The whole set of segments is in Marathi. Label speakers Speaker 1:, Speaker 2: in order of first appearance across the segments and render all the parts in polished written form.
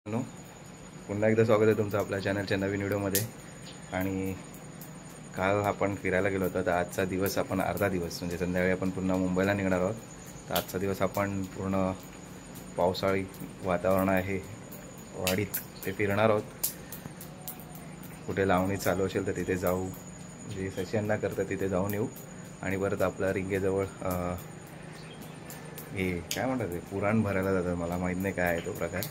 Speaker 1: नो पुन्हा एकदा स्वागत आहे तुमचं आपल्या चॅनलच्या नवीन व्हिडिओमध्ये। आणि काल आपण फिरायला गेलो होतो, तर आजचा दिवस आपण अर्धा दिवस म्हणजे संध्याकाळी आपण पुन्हा मुंबईला निघणार आहोत। तर आजचा दिवस आपण पूर्ण पावसाळी वातावरण आहे वाडीत ते फिरणार आहोत। कुठे लावणी चालू असेल तर तिथे जाऊ, जे सशियांना करतं तिथे जाऊन येऊ आणि परत आपल्या रिंगेजवळ हे काय म्हणतात ते पुराण भरायला जातं, मला माहीत नाही काय आहे तो प्रकार।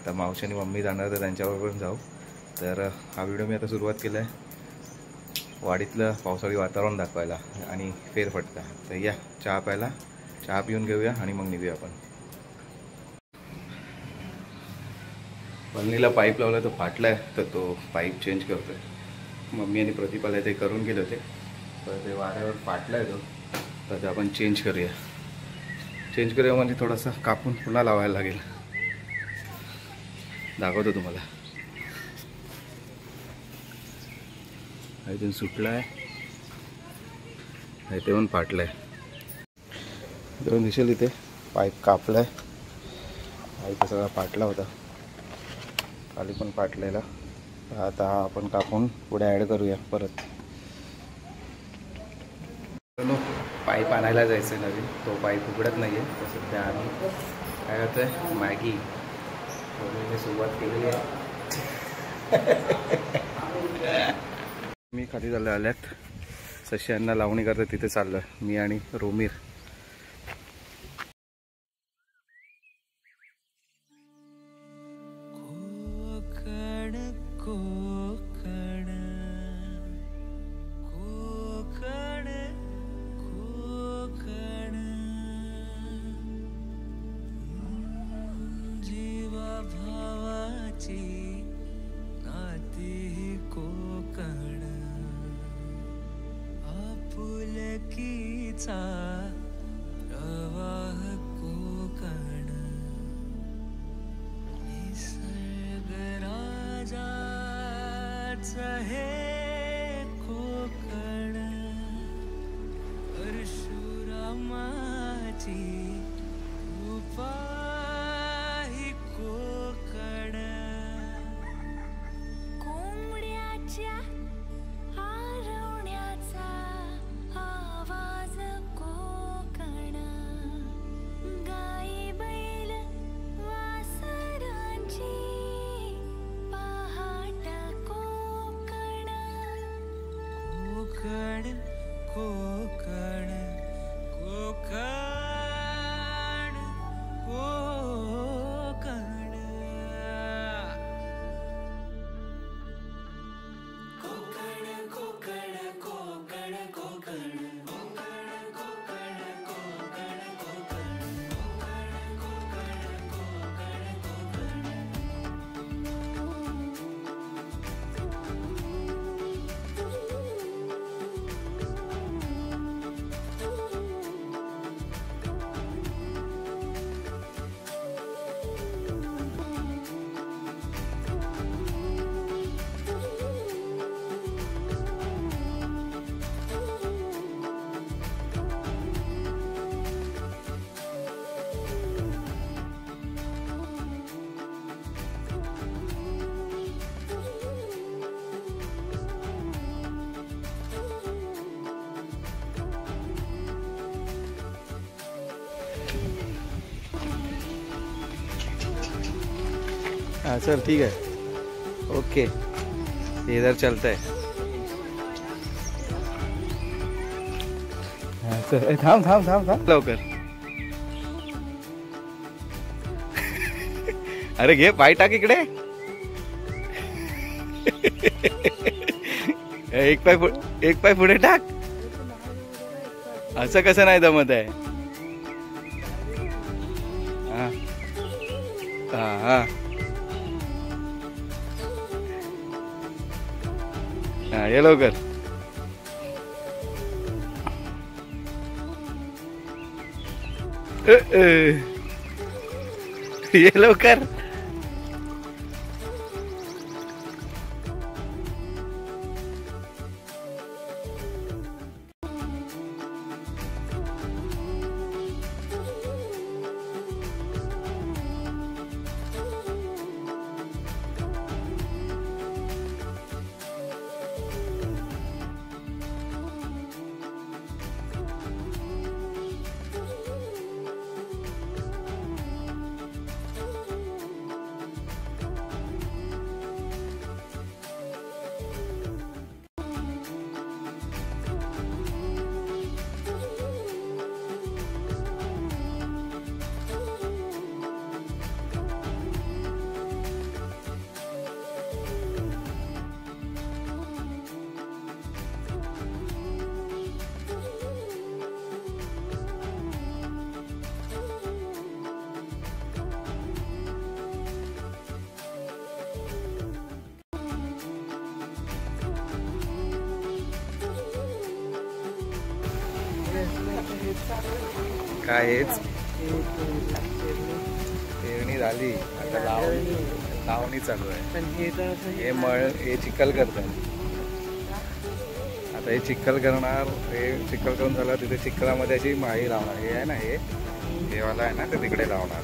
Speaker 1: तर मावशी आणि मम्मी जाणार तर त्यांच्याबरोबर पण जाऊ। तर हा व्हिडिओ मी आता सुरुवात केला आहे वाडीतलं पावसाळी वातावरण दाखवायला आणि फेरफटका। तर या चहा प्यायला, चहा पिऊन घेऊया आणि मग निघूया आपण। पलनीला पाईप लावला तो फाटलाय, तर तो पाईप चेंज करतोय। मम्मी आणि प्रदीपाला ते करून गेले होते, तर ते वाऱ्यावर फाटलाय तो, तर ते आपण चेंज करूया म्हणजे थोडासा कापून पुन्हा लावायला लागेल। दाखवतो तुम्हाला। इथून सुटलाय, इथे पण फाटलाय, दोन दिसेल इथे पाईप कापलाय, पाईप सगळा फाटला होता, खाली पण फाटलेला। आता आपण कापून पुढे ॲड करूया परत। पाईप आणायला जायचं नवीन, तो पाईप उघडत नाही आहे, तर सध्या आम्ही काय करतोय मॅगी सुरुवात केलेली आहे। मी खाली झालं आल्यात सश्यांना लावणी करतात तिथे चाललो आहे मी आणि रोमीर।
Speaker 2: प्रवाह कोकण निसर्ग राजाचा हे कोकण परशुरामाची कृपा ही कोकण कोंबड्याच्या कोकण कोकण कोकण कोकण कोकण कोकण कोकण
Speaker 1: हाँ सर ठीक है, ओके इधर चलता है। हाँ सर थांब थांब थांब थांब लवकर। अरे घे पाय टाक इकडे। एक पाय पुढे टाक, असं कसं नाही जमत आहे। हाँ हाँ हाँ हाँ ये लवकर। ये लवकर। काय हेच पेरणी झाली आता लावणी चालू आहे. हे हे चिखल करतात आता. हे चिखल करणार. हे चिखल करून झालं तिथे चिखलामध्ये अशी माळी लावणार. हे आहे ना हे वाला आहे ना ते तिकडे लावणार.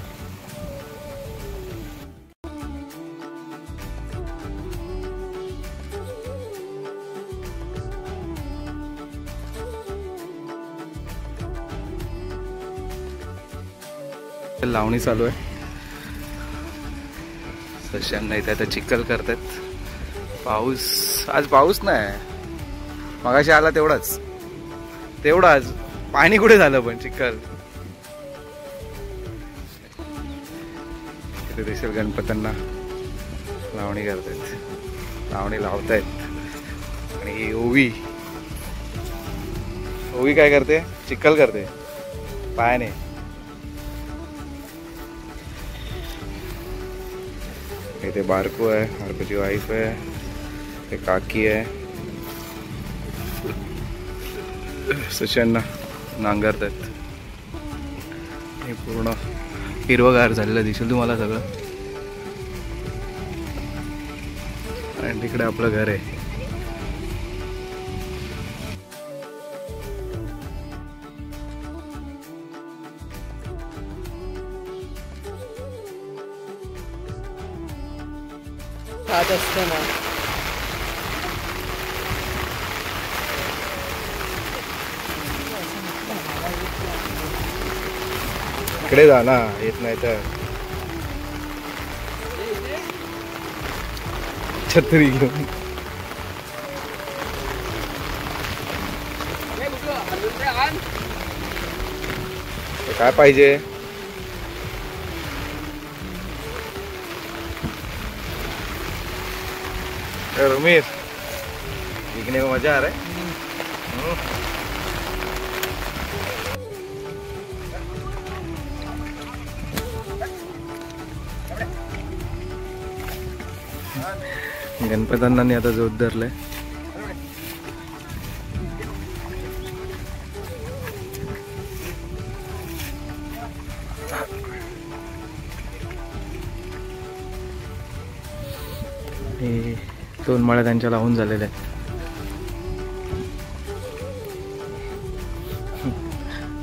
Speaker 1: लावणी चालू आहे. सशांना इथे आता चिखल करतात. आज पाऊस नाही. मगाशी आला तेवढाच पाणी कुठे झालं पण चिखल. इथे दिसेल गणपतींना लावणी करतात. लावणी लावतायत. आणि ही ओवी काय करते? चिखल करते पायाने. इथे बारको आहे. बारकोची वाईफ आहे. ते काकी आहे. सशांना नांगरतात. हे पूर्ण हिरवगार झालेलं दिसेल तुम्हाला सगळं. आणि तिकडे आपलं घर आहे. इकडे जा ना. येत नाही तर छत्री घेऊन. काय पाहिजे? रमेश दिखने को मजा आ रहा है. गणपतांना आता जोत धरलाय. हे 2 माळ्या त्यांच्या लावून झालेल्या आहेत.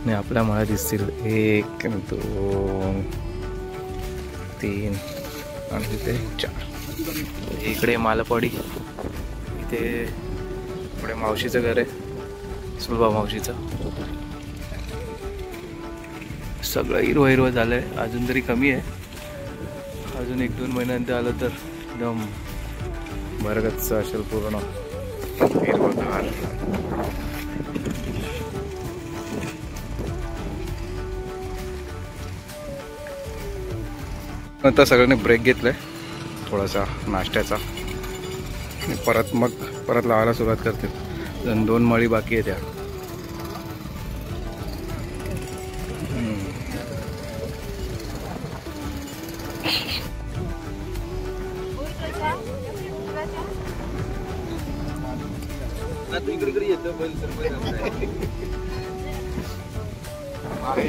Speaker 1: आणि आपल्या माळ्या दिसतील 1 2 3 आणि तिथे 4. इकडे मालपाडी. इथे पुढे मावशीचं घर आहे. सुलभा मावशीचं. सगळं हिरवं झालंय. अजून तरी कमी आहे. अजून 1-2 महिन्यानंतर आलं तर एकदम बरगच असेल पूर्ण हिरवगार. आता सगळ्यांनी ब्रेक घेतलाय थोडासा नाश्त्याचा. परत लावायला सुरुवात करते. 2 मळी बाकी आहे त्या.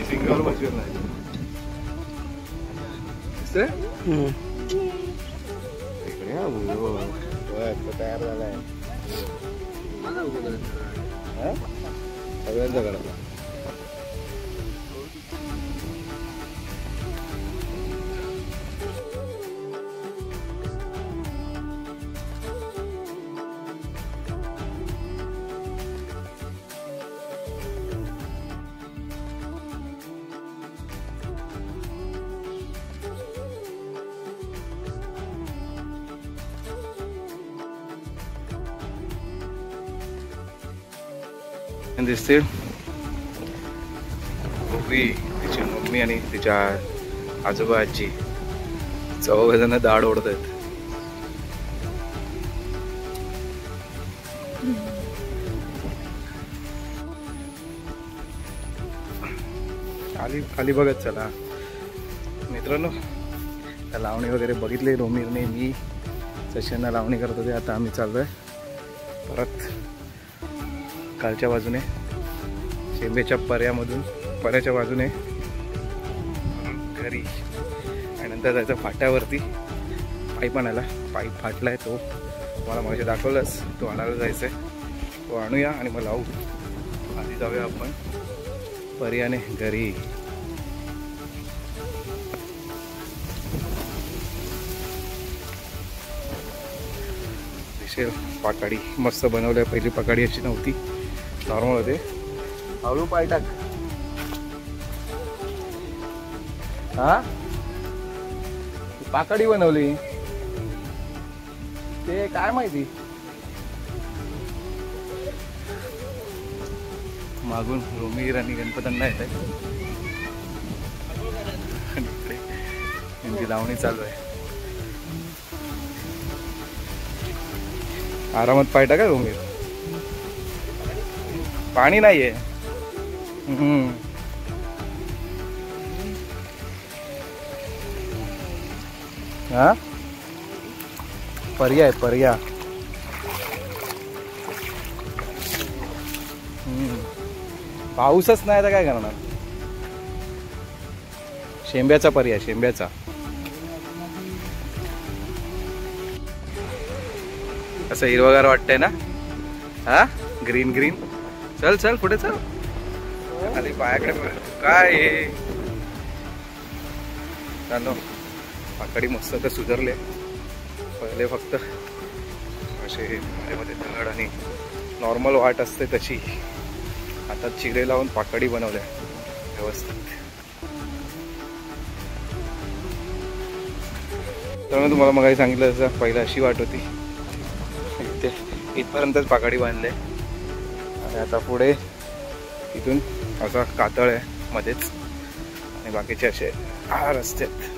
Speaker 1: सिंगावर बसवेल नाही तयार झालाय सगळ्यांचा घरातला. दिसतील ओवी, तिची मम्मी आणि तिच्या आजोबा आजी 4 जण दाढ ओढत आहेत. खाली बघत चला मित्रांनो. लावणी वगैरे बघितले. रोमीरने मी सशांना लावणी करत होते. आता आम्ही चाललोय परत कालच्या बाजूने शेंबेच्या पर्यामधून पर्याच्या बाजूने घरी आणि नंतर जायचं फाट्यावरती पाईप आणायला. पाईप फाटलाय तो मला मागे दाखवलंच, तो आणायला जायचं आहे. तो आणूया आणि मग लावू. आधी जाऊया आपण पर्याने घरी. दिसेल पाकाडी मस्त बनवल्या. पहिली पाकाडी अशी नव्हती, नॉर्मल होते. हळू पाय टाक. हा पाकाडी बनवली ते काय माहिती. मागून रोमीर आणि गणपतांना येत आहे आणि इकडे त्यांची लावणी चालू आहे. आरामात पाय टाका रोमीर. पाणी नाहीये. हा पर्याय पर्याय. पाऊसच नाही तर काय करणार. शेंब्याचा पर्याय, शेंब्याचा. असं हिरवगार वाटतंय ना. हा ग्रीन ग्रीन. चल चल पुढे चल. आधी पायाकडे काय हे चालो. पाकडी मस्त तर सुधारले. पहिले फक्त असे मध्ये दगड आणि नॉर्मल वाट असते तशी आता चिरे लावून पाकडी बनवल्या व्यवस्थित. तर मी तुम्हाला मग सांगितलं तसं पहिलं अशी वाट होती. इथे इथपर्यंतच पाकडी बांधले आणि आता पुढे इथून असा कातळ आहे मध्येच आणि बाकीचे असे रस्ते आहेत.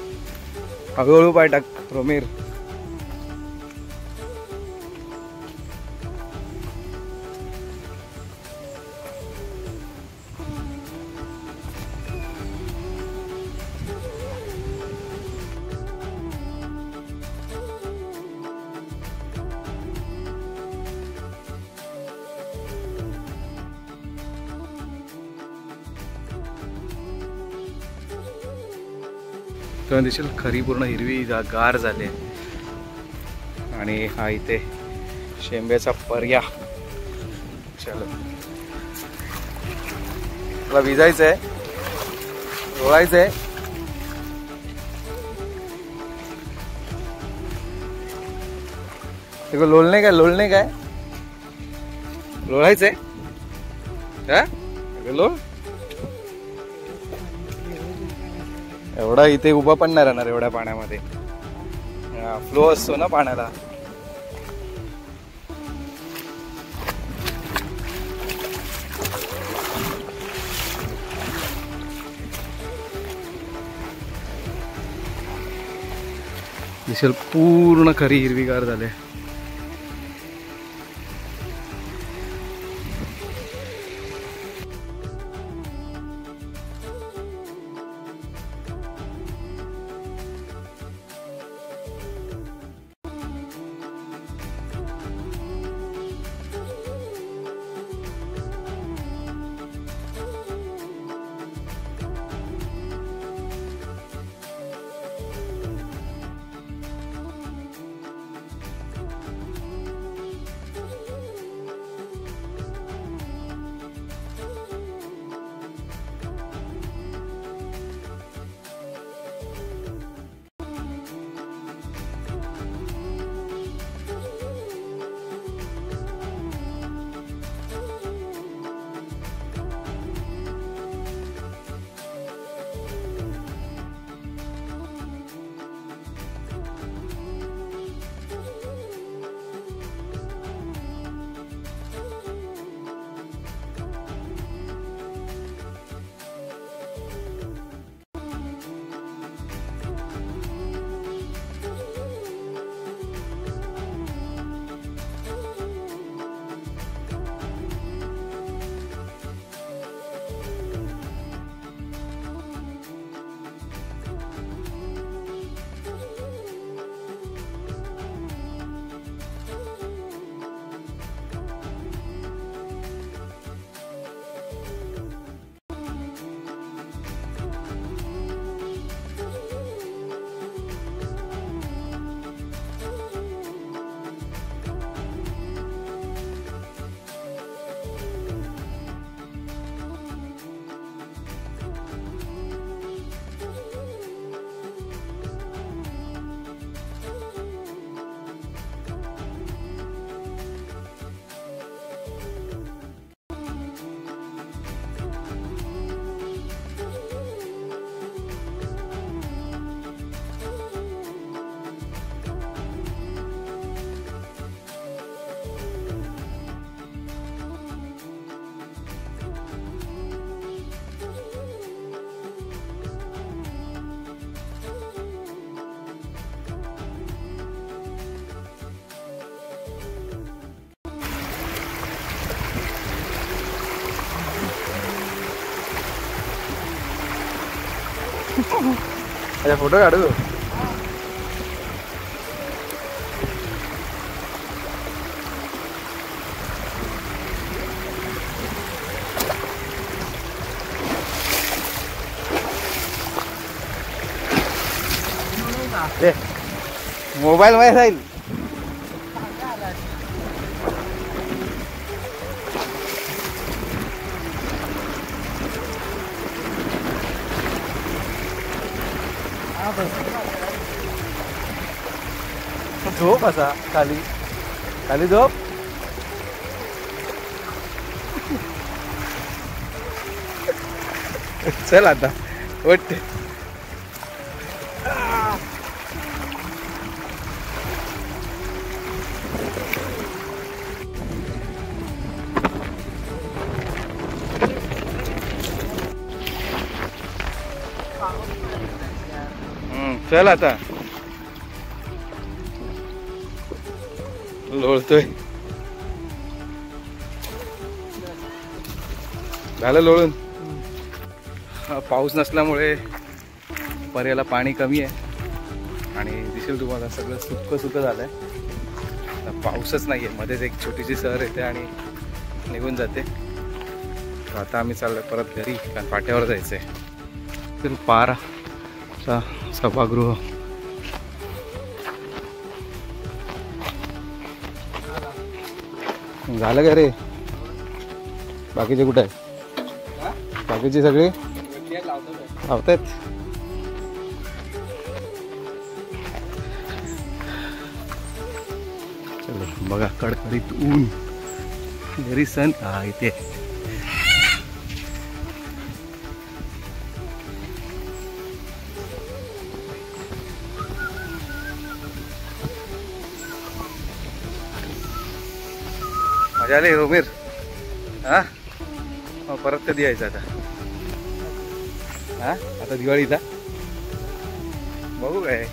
Speaker 1: हळूहळू पाय टाक रोमीर. तर दिसेल खरी पूर्ण हिरवी गार झाले. आणि हा इथे शेंब्याचा पर्या. चलो तुला भिजायचंय, लोळायचंय. ते लोळणे काय, लोळणे काय, लोळायचंय. हा लोळ. एवढा इथे उभा पण नाही राहणार एवढ्या पाण्यामध्ये. फ्लो असतो ना पाण्याला. दिसेल पूर्ण खरी हिरवीगार झाले. अच्छा फोटो काढू. मोबाईल मध्ये राहील. झोप असा खाली खाली झोप. चल आता उठ. चल आता लोळतोय. झालं लोळून. पाऊस नसल्यामुळे पर्याला पाणी कमी आहे आणि दिसेल तुम्हाला सगळं सुक्क सुक्क झालंय. पाऊसच नाहीये. मध्येच एक छोटीशी सहर येते आणि निघून जाते. आता आम्ही चाललोय परत घरी कारण पाट्यावर जायचंय. तर पारा सभागृह झालं का रे? बाकीचे कुठे आहे? बाकीचे सगळे लावतायत. चलो बघा कडकडीत ऊन. घरी सण हा इथे. मजा आली रोमीर. हा परत कधी यायचं आता? हा आता दिवाळीला बघू काय.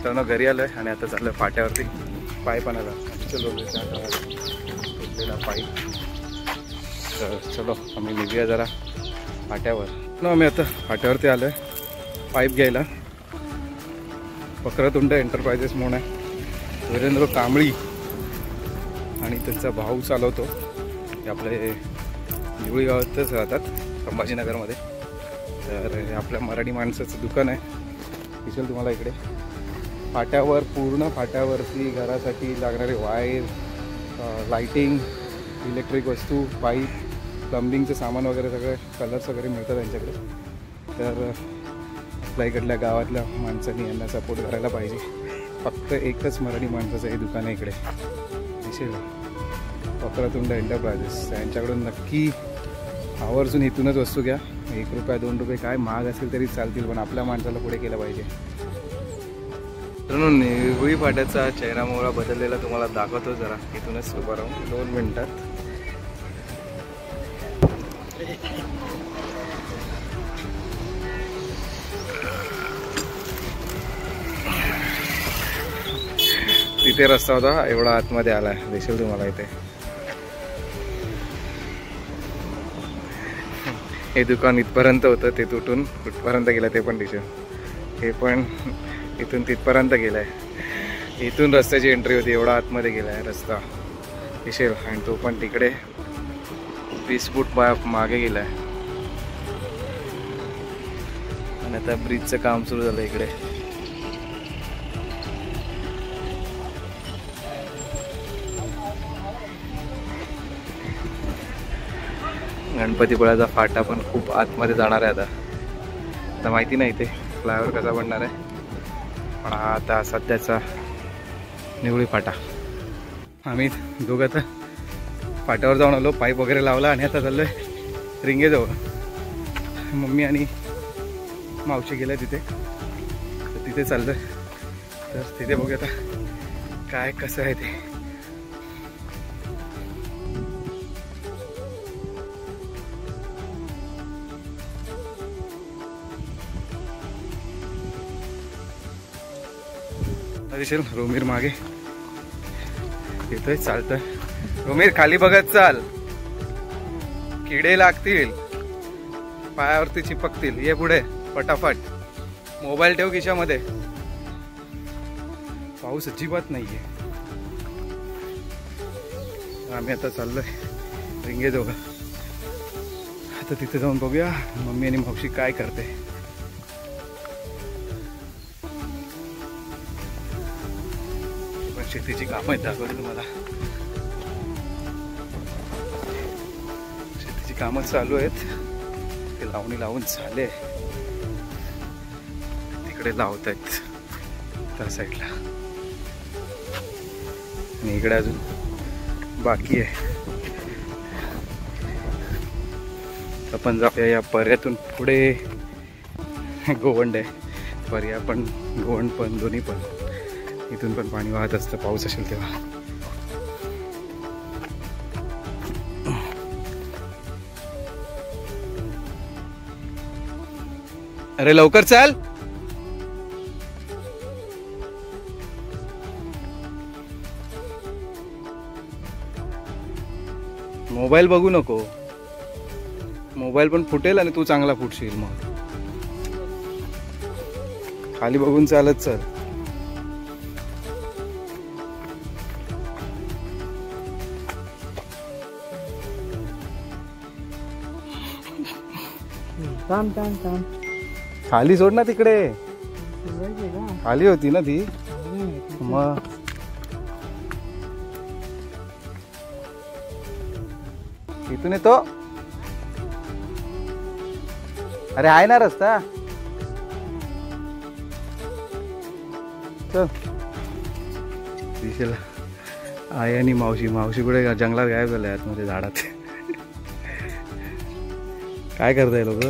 Speaker 1: तर घरी आलोय आणि आता चाललोय फाट्यावरती पाईप आणायला. तुटलेला पाईप. तर चलो आम्ही निघूया जरा फाट्यावर. ना आम्ही आता फाट्यावरती आलोय पाईप घ्यायला. वक्रतुंड एंटरप्राइजेस म्हणून आहे. वीरेंद्र कांबळी आणि त्यांचा भाऊ चालवतो. ते आपले निवळी गावातच राहतात संभाजीनगरमध्ये. तर आपल्या मराठी माणसाचं दुकान आहे. दिसेल तुम्हाला इकडे फाट्यावर. पूर्ण फाट्यावरती घरासाठी लागणारे वायर, लाइटिंग, इलेक्ट्रिक वस्तू, पाईप, प्लंबिंगचं सामान वगैरे सगळे कलर्स वगैरे मिळतात त्यांच्याकडे. तर आपल्या इकडल्या गावातल्या माणसांनी यांना सपोर्ट करायला पाहिजे. फक्त एकच मराठी माणसाचं हे दुकान आहे इकडे. दिसेल वक्रतुंड एंटरप्राइजेस. यांच्याकडून नक्की आवर्जून इथूनच वस्तू घ्या. 1 रुपया 2 रुपये काय महाग असेल तरी चालतील, पण आपल्या माणसाला पुढे केलं पाहिजे. तर निवळी फाट्याचा चेहरामोहरा बदललेला तुम्हाला दाखवतो. जरा इथूनच उभं राहून 2 मिनिटात. तिथे रस्ता होता एवढा आतमध्ये आला. दिसेल तुम्हाला इथे. हे दुकान इथपर्यंत होतं, ते तुटून कुठपर्यंत गेलं ते पण दिसेल. हे पण इथून तिथपर्यंत गेलाय. इथून रस्त्याची एंट्री होती, एवढा आतमध्ये गेलाय रस्ता दिसेल. आणि तो पण तिकडे 20 फूट मागे गेलाय. आणि आता ब्रिजचं काम सुरू झालं इकडे. गणपतीपुळ्याचा फाटा पण खूप आतमध्ये जाणार आहे आता माहिती नाही ते फ्लायओव्हर कसा बनणार आहे, पण हा आता सध्याचा निवळी फाटा. आम्ही दोघं तर फाट्यावर जाऊन आलो, पाईप वगैरे लावला आणि आता चाललोय रिंगेजवळ. मम्मी आणि मावशी गेल्या तिथे, तर तिथे चाललोय. तर तिथे बघूया आता काय कसं आहे ते. दिसेल रोमीर मागे येतोय, चालतोय. रोमीर खाली बघत चाल, किडे लागतील, पायावरती चिपकतील. ये पुढे फटाफट, मोबाईल ठेव खिशामध्ये. पाऊस अजिबात नाहीये. आम्ही आता चाललोय रिंगेजवळ. आता तिथे जाऊन बघूया मम्मी आणि मावशी काय करते. शेतीची कामं आहेत, दाखवते तुम्हाला. शेतीची कामं चालू आहेत, ते लावणी लावून झाले. तिकडे लावत आहेत त्या साईडला, आणि इकडे अजून बाकी आहे. आपण जाऊया या पर्यातून पुढे. गोवंड आहे, पर्या पण गोवंड पण दोन्ही पण. इथून पण पाणी वाहत असतं पाऊस असेल तेव्हा. अरे लवकर चाल. मोबाईल बघू नको, मोबाईल पण फुटेल आणि तू चांगला फुटशील. मग खाली बघून चालत चल. खाली सोड ना, तिकडे खाली होती ना ती. मग इथून येतो. अरे आहे ना रस्ता, चल. दिसेल आई आणि मावशी. मावशी कुठे जंगलात गायब झाल्या आतमध्ये झाडात. काय करताय लोक?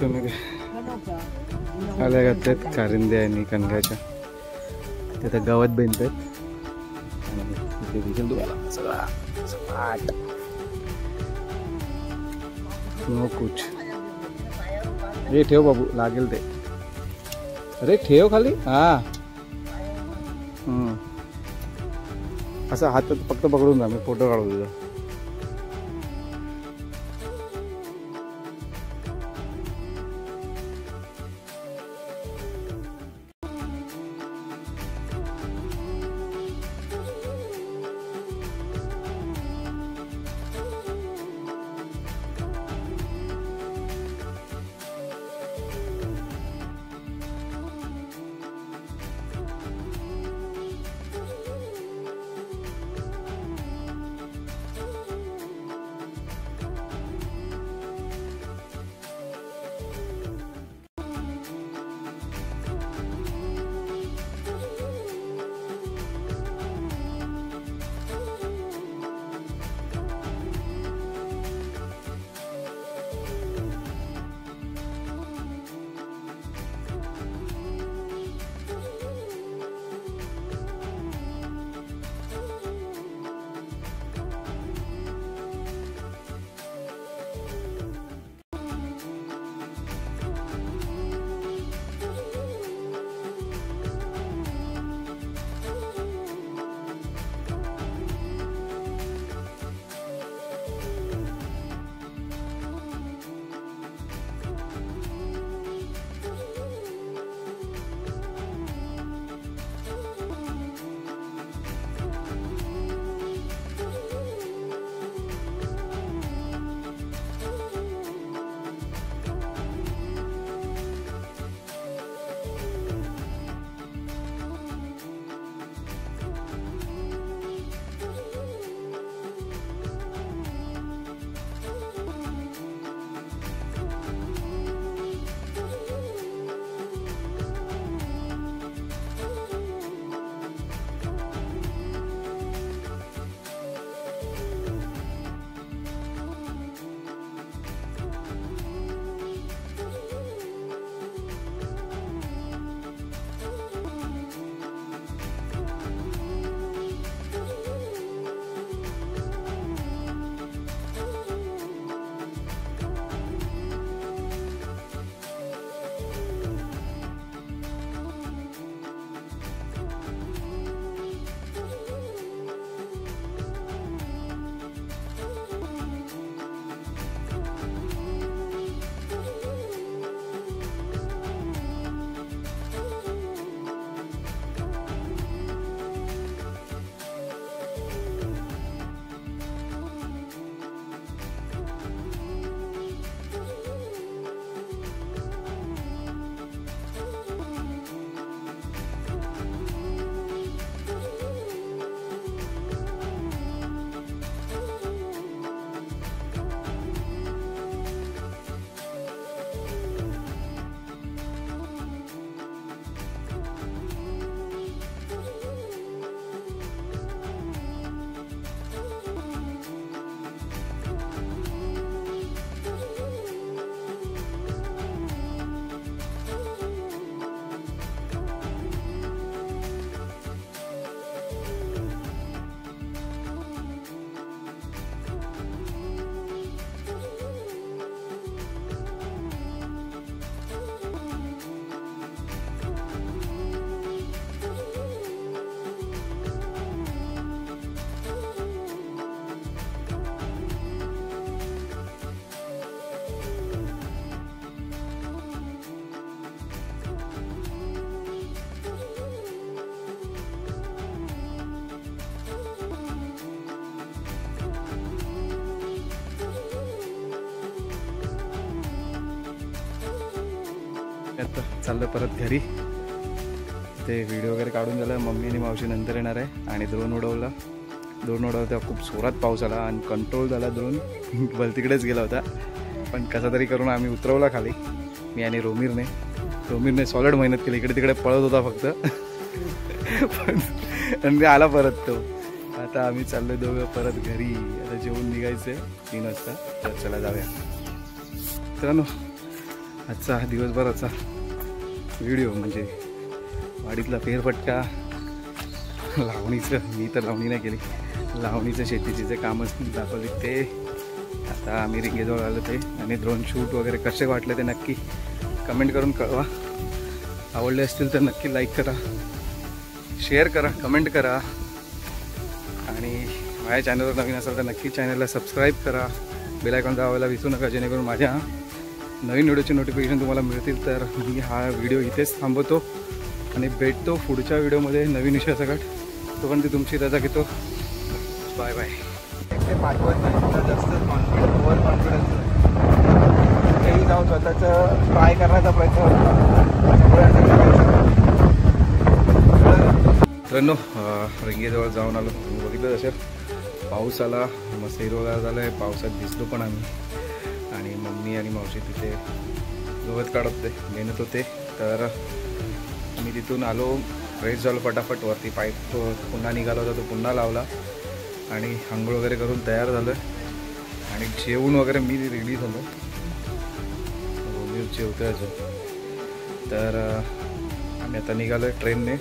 Speaker 1: तुम्ही आल्या घातल्यात कारिंदे आणि कणगाच्या. तिथे गावात बेंतात आणि तिथे दिसेल तुम्हाला सगळा सपाट. नो कुछ. हे ठेव बाबू, लागेल ते. अरे ठेव खाली. हा असं हातात फक्त पकडून जा, मी फोटो काढू तुझा. आता चाललं परत घरी. ते व्हिडिओ वगैरे काढून झालं. मम्मी आणि मावशी नंतर येणार आहे. आणि ड्रोन उडवला तेव्हा खूप जोरात पाऊस आला आणि कंट्रोल झाला. ड्रोन तिकडेच गेला होता, पण कसा तरी करून आम्ही उतरवला खाली, मी आणि रोमीरने सॉलिड मेहनत केली. इकडे तिकडे पळत होता फक्त पण आणि आला परत तो. आता आम्ही चाललो दोघं परत घरी. आता जेवून निघायचं 3 वाजता. तर चला जाऊया मित्रांनो. आजचा दिवसभराचा व्हिडिओ म्हणजे वाडीतला फेरफटका, लावणीचं, मी तर लावणी नाही केली, लावणीचं शेतीची जे कामच दाखवली ते. आता आम्ही रिंगेजवळ आलो ते. आणि ड्रोन शूट वगैरे कसे वाटले ते नक्की कमेंट करून कळवा. आवडले असतील तर नक्की लाईक करा, शेअर करा, कमेंट करा. आणि माझ्या चॅनलवर नवीन असेल तर नक्की चॅनलला सबस्क्राईब करा. बेल आयकॉन दाबायला विसरू नका, जेणेकरून माझ्या नवीन व्हिडिओचे नोटिफिकेशन तुम्हाला मिळतील. तर मी हा व्हिडिओ इथेच थांबवतो आणि भेटतो पुढच्या व्हिडिओमध्ये नवीन विषयासकट. तोपर्यंत तुमची रजा घेतो. Bye bye. ते पाठवत नाही, जास्त ओव्हर कॉन्फिडन्स कुठेही जाऊन स्वतःचं ट्राय करण्याचा प्रयत्न मित्रांनो. रिंगेजवळ जाऊन आलो. तुम्ही बघितलं असेल पाऊस आला, मस्त हिरवगार झालं आहे. पावसात भिजलो पण आम्ही. आणि मम्मी आणि मावशी तिथे गवत काढत ते मेहनत होते. तर मी तिथून आलो, फ्रेश झालो फटाफट. वरती पाईप तो पुन्हा निघाला होता, तो पुन्हा लावला आणि आंघोळ वगैरे करून तयार झालो आहे. आणि जेवून वगैरे मी रेडी झालो. रोमीर जेवतोय अजून. तर आम्ही आता निघालो आहे ट्रेनने.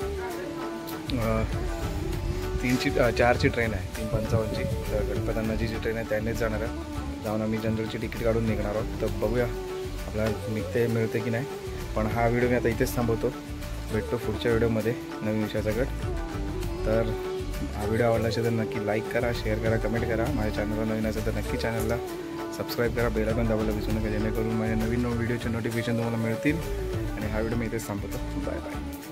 Speaker 1: 4ची ट्रेन आहे, 3:55ची. तर गणपत अण्णाची जी ट्रेन आहे त्यानेच जाणार आहे. जाऊन आम्ही जनरलची तिकीट काढून निघणार आहोत. तर बघूया आपल्याला मिळते की नाही. पण हा व्हिडिओ मी आता इथेच थांबवतो. भेटतो पुढच्या व्हिडिओमध्ये नवीन विषयासकट. तर हा व्हिडिओ आवडला असेल तर नक्की लाईक करा, शेअर करा, कमेंट करा. माझ्या चॅनलवर नवीन असेल तर नक्की चॅनलला सबस्क्राईब करा, बेल आयकॉन दाबायला विसरू नका, जेणेकरून माझ्या नवीन व्हिडिओचे नोटिफिकेशन तुम्हाला मिळतील. आणि हा व्हिडिओ मी इथेच थांबवतो. Bye bye.